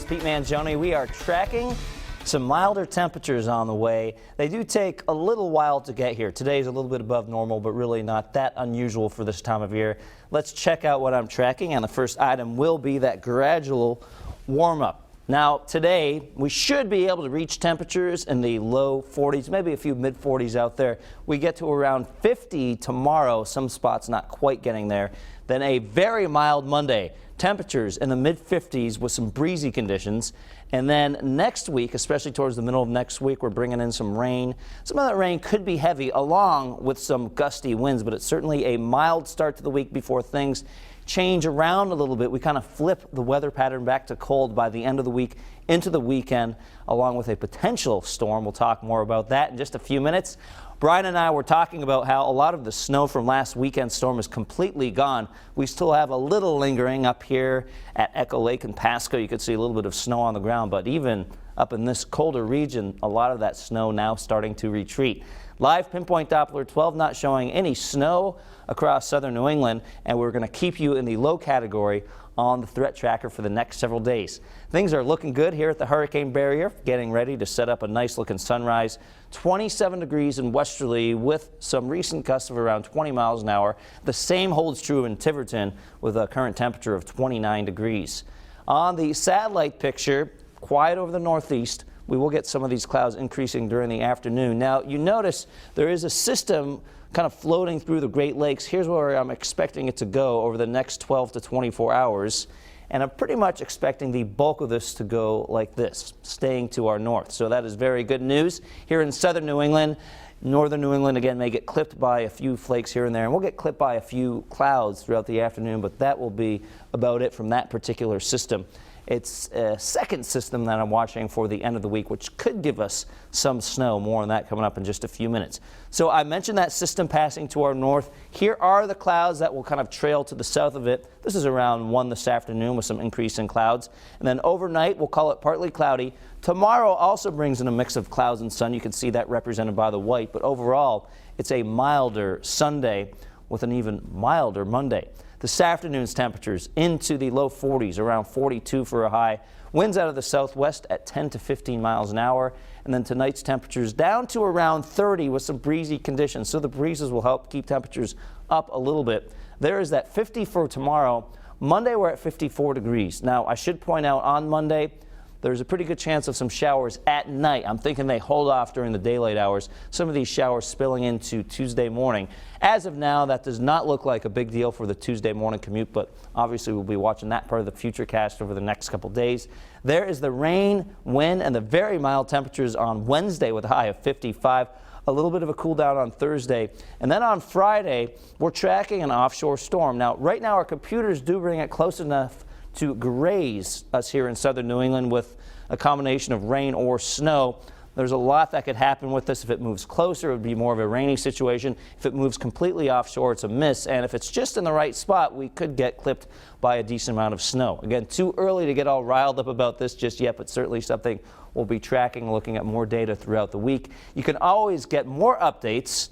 Pete Mangione. We are tracking some milder temperatures on the way. They do take a little while to get here. Today's a little bit above normal, but really not that unusual for this time of year. Let's check out what I'm tracking, and the first item will be that gradual warm-up. Now, today, we should be able to reach temperatures in the low 40s, maybe a few mid-40s out there. We get to around 50 tomorrow, some spots not quite getting there. Then a very mild Monday, temperatures in the mid-50s with some breezy conditions. And then next week, especially towards the middle of next week, we're bringing in some rain. Some of that rain could be heavy along with some gusty winds, but it's certainly a mild start to the week before things change around a little bit. We kind of flip the weather pattern back to cold by the end of the week into the weekend, along with a potential storm. We'll talk more about that in just a few minutes. Brian and I were talking about how a lot of the snow from last weekend's storm is completely gone. We still have a little lingering up here at Echo Lake and Pasco. You could see a little bit of snow on the ground, but even up in this colder region, a lot of that snow now starting to retreat. Live Pinpoint Doppler 12 not showing any snow across southern New England, and we're going to keep you in the low category on the threat tracker for the next several days. Things are looking good here at the hurricane barrier, getting ready to set up a nice looking sunrise. 27 degrees in Westerly with some recent gusts of around 20 miles an hour. The same holds true in Tiverton with a current temperature of 29 degrees. On the satellite picture, quiet over the northeast. We will get some of these clouds increasing during the afternoon. Now, you notice there is a system kind of floating through the Great Lakes. Here's where I'm expecting it to go over the next 12 to 24 hours. And I'm pretty much expecting the bulk of this to go like this, staying to our north. So that is very good news. Here in southern New England, northern New England again may get clipped by a few flakes here and there, and we'll get clipped by a few clouds throughout the afternoon, but that will be about it from that particular system. It's a second system that I'm watching for the end of the week, which could give us some snow. More on that coming up in just a few minutes. So I mentioned that system passing to our north. Here are the clouds that will kind of trail to the south of it. This is around 1 this afternoon with some increase in clouds. And then overnight, we'll call it partly cloudy. Tomorrow also brings in a mix of clouds and sun. You can see that represented by the white. But overall, it's a milder Sunday with an even milder Monday. This afternoon's temperatures into the low 40s, around 42 for a high. Winds out of the southwest at 10 to 15 miles an hour. And then tonight's temperatures down to around 30 with some breezy conditions. So the breezes will help keep temperatures up a little bit. There is that 50 for tomorrow. Monday, we're at 54 degrees. Now, I should point out on Monday, there's a pretty good chance of some showers at night. I'm thinking they hold off during the daylight hours. Some of these showers spilling into Tuesday morning. As of now, that does not look like a big deal for the Tuesday morning commute, but obviously we'll be watching that part of the Futurecast over the next couple days. There is the rain, wind, and the very mild temperatures on Wednesday with a high of 55. A little bit of a cool down on Thursday. And then on Friday, we're tracking an offshore storm. Now, right now, our computers do bring it close enough to graze us here in southern New England with a combination of rain or snow. There's a lot that could happen with this. If it moves closer, it would be more of a rainy situation. If it moves completely offshore, it's a miss. And if it's just in the right spot, we could get clipped by a decent amount of snow. Again, too early to get all riled up about this just yet, but certainly something we'll be tracking, looking at more data throughout the week. You can always get more updates